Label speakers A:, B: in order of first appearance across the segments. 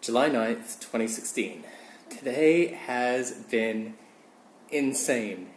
A: July 9th, 2016. Today has been insane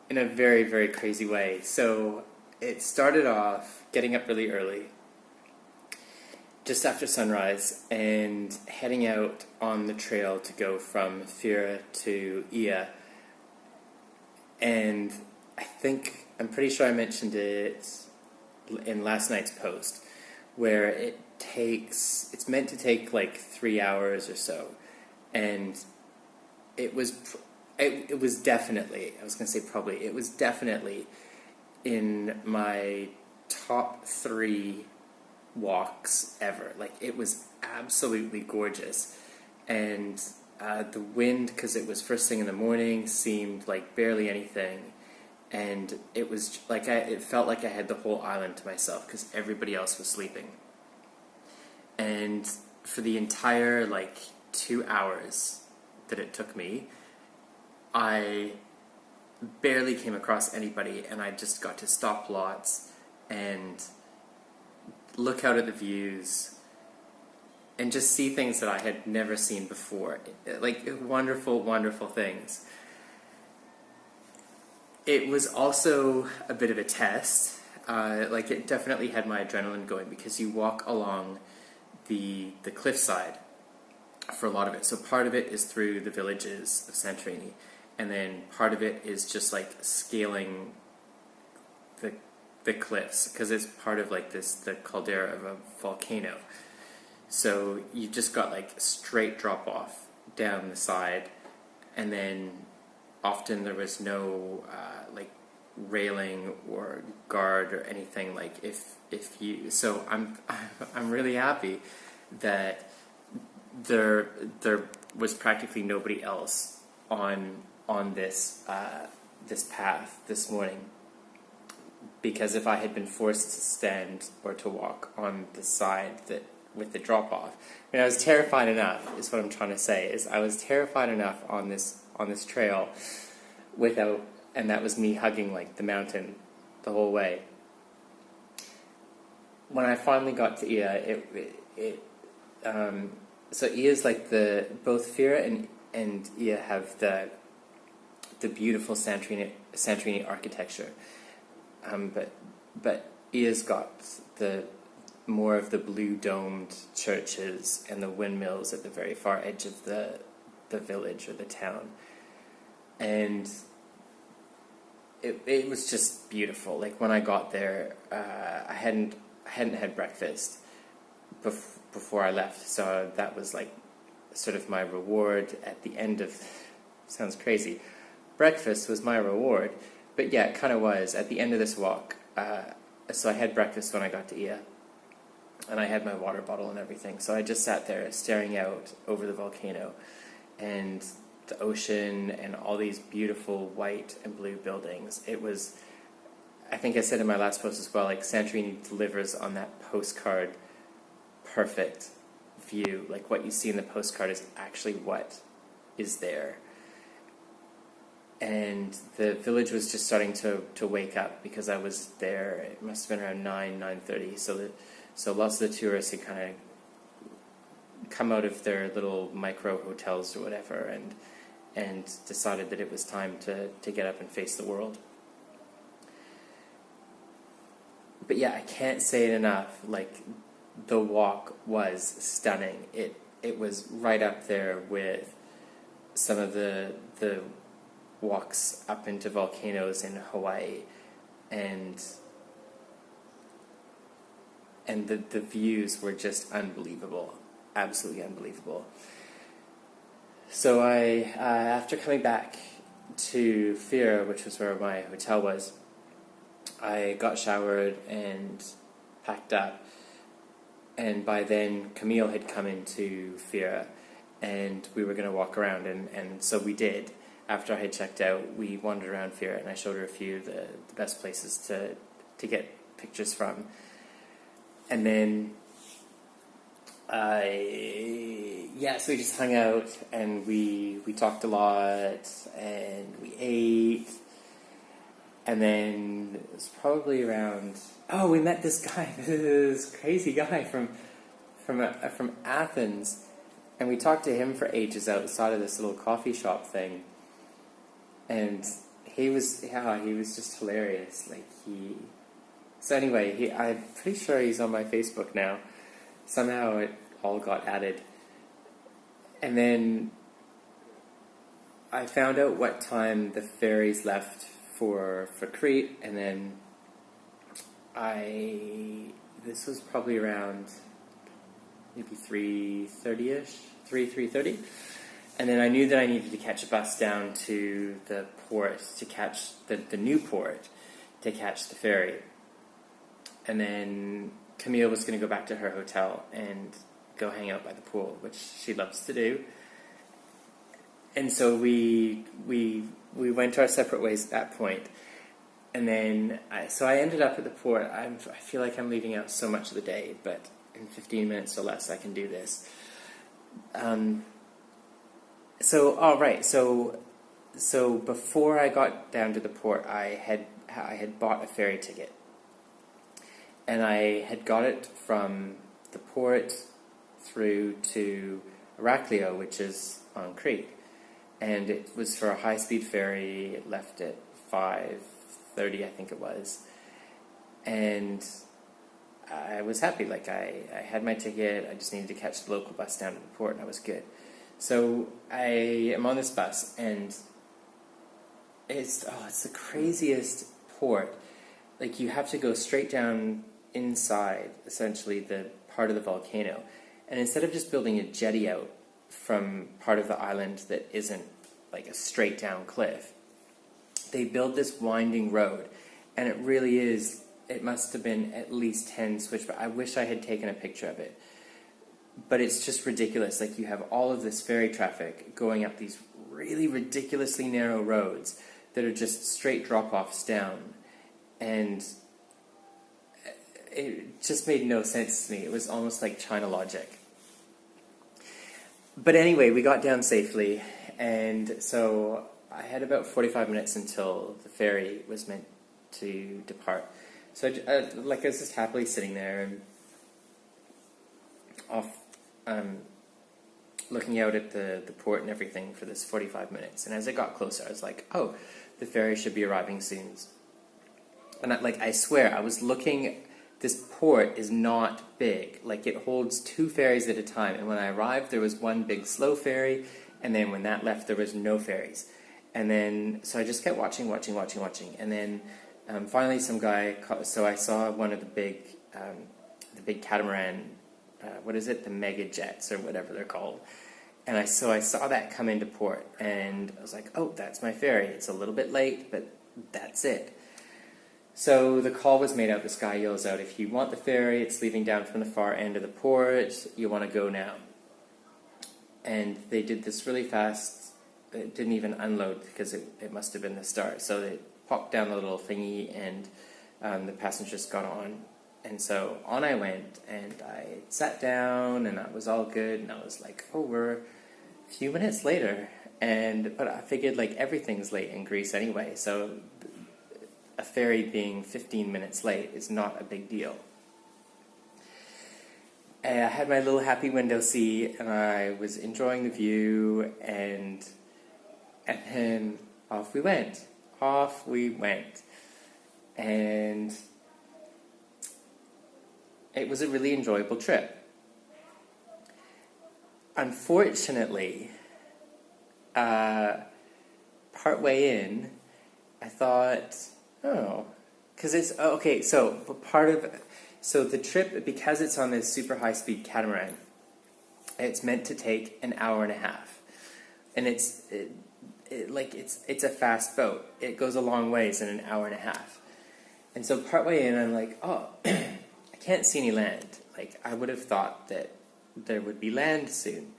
A: in a very, very crazy way. So it started off getting up really early, just after sunrise, and heading out on the trail to go from Fira to Ia. And I'm pretty sure I mentioned it in last night's post, where it's meant to take like 3 hours or so, and it was definitely, I was going to say probably, it was definitely in my top 3 walks ever. Like, it was absolutely gorgeous, and the wind, because it was first thing in the morning, seemed like barely anything, and it was like it felt like I had the whole island to myself because everybody else was sleeping. And for the entire 2 hours that it took me, I barely came across anybody, and I just got to stop lots and look out at the views and just see things that I had never seen before. Like, wonderful, wonderful things. It was also a bit of a test. It definitely had my adrenaline going, because you walk along the cliffside for a lot of it. So part of it is through the villages of Santorini, and then part of it is just scaling the cliffs, because it's part of the caldera of a volcano. So you just got straight drop off down the side, and then often there was no railing or guard or anything. So I'm really happy that there was practically nobody else on this this path this morning, because if I had been forced to stand or to walk on the side that with the drop off, I was terrified enough, is what I'm trying to say, is I was terrified enough on this trail and that was me hugging the mountain the whole way. When I finally got to Ia, so Ia's both Fira and Ia have the beautiful Santorini architecture, but Ia's got more of the blue domed churches and the windmills at the very far edge of the village or the town, and it was just beautiful. When I got there, I hadn't had breakfast before I left, so that was sort of my reward at the end of. Sounds crazy. Breakfast was my reward, but yeah, it kind of was at the end of this walk. So I had breakfast when I got to Ia, and I had my water bottle and everything. So I just sat there staring out over the volcano and the ocean and all these beautiful white and blue buildings. It was, I think I said in my last post as well, Santorini delivers on that postcard perfect view. What you see in the postcard is actually what is there. And the village was just starting to wake up, because I was there, it must have been around 9:30, so lots of the tourists had kind of come out of their little micro hotels or whatever, and decided that it was time to get up and face the world. But yeah, I can't say it enough, the walk was stunning. It was right up there with some of the walks up into volcanoes in Hawaii, and the views were just unbelievable, absolutely unbelievable. So I, after coming back to Fira, which was where my hotel was, I got showered and packed up, and by then Camille had come into Fira, and we were going to walk around, and so we did. After I had checked out, we wandered around Fira, and I showed her a few of the best places to get pictures from. And then so we just hung out, and we talked a lot, and we ate, and then it was probably around, we met this guy, this crazy guy from Athens, And we talked to him for ages outside of this little coffee shop thing. And he was just hilarious. So anyway, I'm pretty sure he's on my Facebook now. Somehow it all got added. And then I found out what time the ferries left for Crete, and then this was probably around maybe 3:30ish, 3:30. And then I knew that I needed to catch a bus down to the port to catch the new port to catch the ferry. And then Camille was going to go back to her hotel and go hang out by the pool, which she loves to do. And so we went our separate ways at that point. And then I ended up at the port. I feel like I'm leaving out so much of the day, but in 15 minutes or less I can do this. So before I got down to the port, I had bought a ferry ticket. And I had got it from the port through to Heraclio, which is on Crete. And it was for a high-speed ferry. It left at 5:30, I think it was. And I was happy. I had my ticket. I just needed to catch the local bus down to the port, and I was good. So I am on this bus, and it's the craziest port. You have to go straight down inside, essentially, the part of the volcano. And instead of just building a jetty out from part of the island that isn't like a straight down cliff, they build this winding road. And it really is, it must have been at least 10 switchbacks. I wish I had taken a picture of it. But it's just ridiculous. You have all of this ferry traffic going up these really ridiculously narrow roads that are just straight drop-offs down. And it just made no sense to me. It was almost like China logic. But anyway, we got down safely, and so I had about 45 minutes until the ferry was meant to depart. So I was just happily sitting there and looking out at the port and everything for this 45 minutes. And as it got closer, I was like, oh, the ferry should be arriving soon. And I swear, I was looking. This port is not big. It holds 2 ferries at a time. And when I arrived, there was one big slow ferry. And then when that left, there was no ferries. And then, so I just kept watching. And then finally some guy, so I saw one of the big catamaran, what is it? The mega jets or whatever they're called. And I saw that come into port. And I was like, oh, that's my ferry. It's a little bit late, but that's it. So the call was made out. This guy yells out, if you want the ferry, it's leaving down from the far end of the port. You want to go now. And they did this really fast. It didn't even unload because it must have been the start. So they popped down the little thingy, and the passengers got on. And so on I went, and I sat down, and I was all good. And I was like, oh, we're a few minutes later. But I figured everything's late in Greece anyway. So a ferry being 15 minutes late is not a big deal. And I had my little happy window seat, and I was enjoying the view, and then off we went. And it was a really enjoyable trip. Unfortunately, partway in, I thought, oh, because it's, okay, so the trip, because it's on this super high-speed catamaran, it's meant to take an hour and a half. And it's a fast boat. It goes a long ways in an hour and a half. And so partway in, I'm like, oh, I can't see any land. I would have thought that there would be land soon.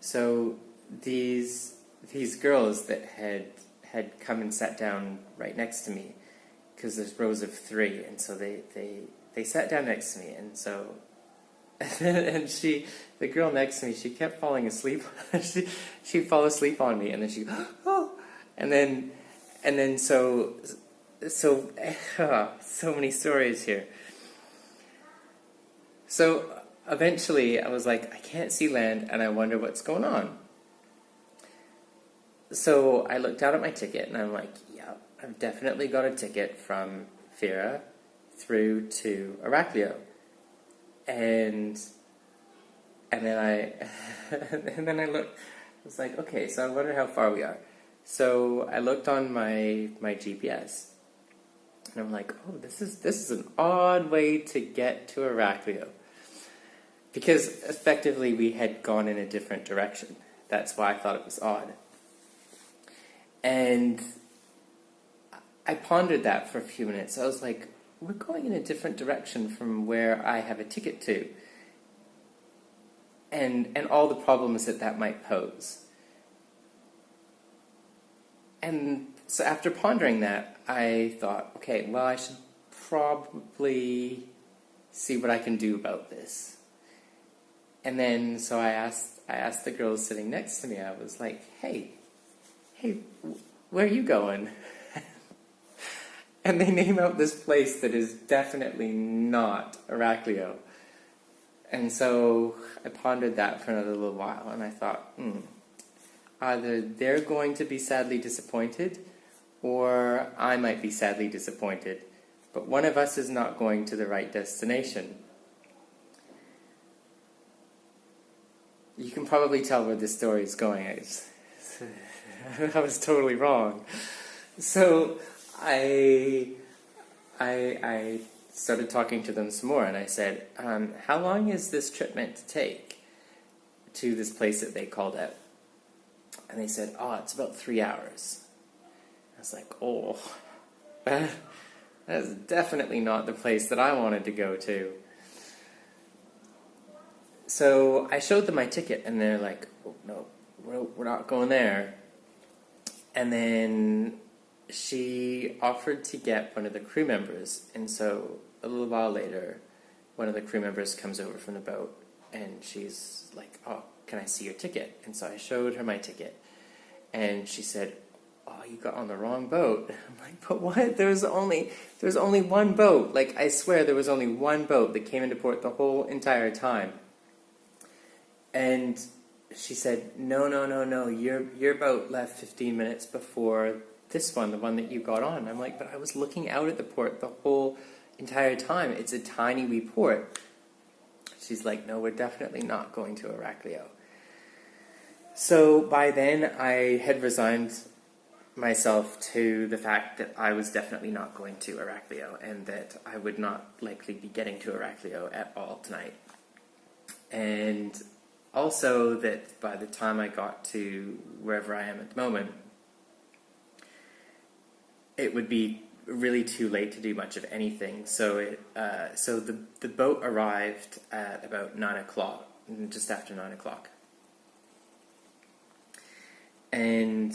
A: So these girls that had come and sat down right next to me, because there's rows of 3, and so they sat down next to me, and so and the girl next to me, she kept falling asleep. She'd fall asleep on me, and then she'd oh, and then so many stories here. So eventually I was like, I can't see land and I wonder what's going on. So I looked out at my ticket and I'm like, yeah, I've definitely got a ticket from Fira through to Heraclio. And then I looked, I was like, okay, so I wonder how far we are. So I looked on my GPS and I'm like, oh, this is an odd way to get to Heraclio. Because effectively we had gone in a different direction. That's why I thought it was odd. And I pondered that for a few minutes. I was like, we're going in a different direction from where I have a ticket to. And all the problems that might pose. And so after pondering that, I thought, okay, well, I should probably see what I can do about this. And then, so I asked the girls sitting next to me, I was like, hey, where are you going? And they name out this place that is definitely not Heraclio. And so I pondered that for another little while, and I thought, either they're going to be sadly disappointed, or I might be sadly disappointed, but one of us is not going to the right destination. You can probably tell where this story is going. I was totally wrong. So I started talking to them some more, and I said, how long is this trip meant to take to this place that they called out? And they said, oh, it's about 3 hours. I was like, oh, that is definitely not the place that I wanted to go to. So I showed them my ticket, and they're like, oh, no, we're not going there. And then she offered to get one of the crew members, and so a little while later, one of the crew members comes over from the boat, and she's like, oh, can I see your ticket? And so I showed her my ticket, and she said, oh, you got on the wrong boat. I'm like, but what? There was only one boat. Like, I swear there was only one boat that came into port the whole entire time. And she said, no, your boat left 15 minutes before this one, the one that you got on. I'm like, but I was looking out at the port the whole entire time. It's a tiny wee port. She's like, no, we're definitely not going to Heraclio. So by then, I had resigned myself to the fact that I was definitely not going to Heraclio, and that I would not likely be getting to Heraclio at all tonight. And also that by the time I got to wherever I am at the moment, it would be really too late to do much of anything. So the boat arrived at about 9 o'clock, just after 9 o'clock. And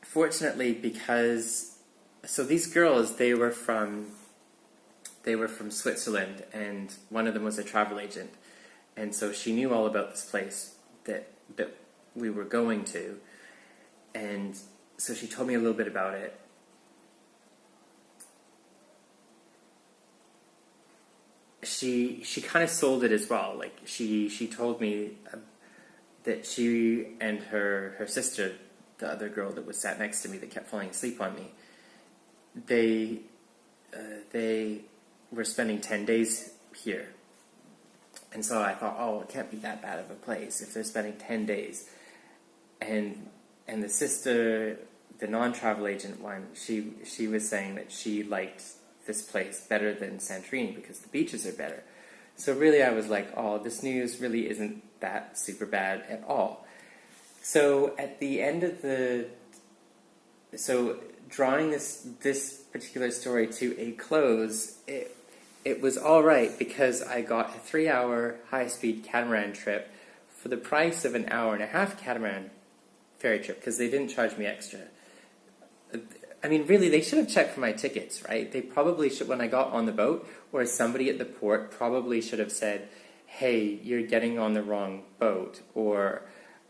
A: fortunately, so these girls, they were from Switzerland, and one of them was a travel agent. And so she knew all about this place that we were going to. And so she told me a little bit about it. She kind of sold it as well. Like, she told me that she and her sister, the other girl that was sat next to me that kept falling asleep on me, they were spending 10 days here. And so I thought, oh, it can't be that bad of a place if they're spending 10 days. And the sister, the non-travel agent one, she was saying that she liked this place better than Santorini because the beaches are better. So really I was like, oh, this news really isn't that super bad at all. So at the end of drawing this particular story to a close, it was all right because I got a 3-hour high-speed catamaran trip for the price of an hour and a half catamaran ferry trip, because they didn't charge me extra. I mean, really, they should have checked for my tickets, right? They probably should, when I got on the boat, or somebody at the port probably should have said, hey, you're getting on the wrong boat, or,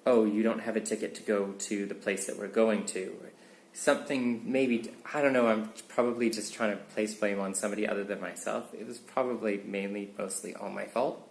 A: oh, you don't have a ticket to go to the place that we're going to, or something, maybe, I don't know, I'm probably just trying to place blame on somebody other than myself. It was probably mostly all my fault.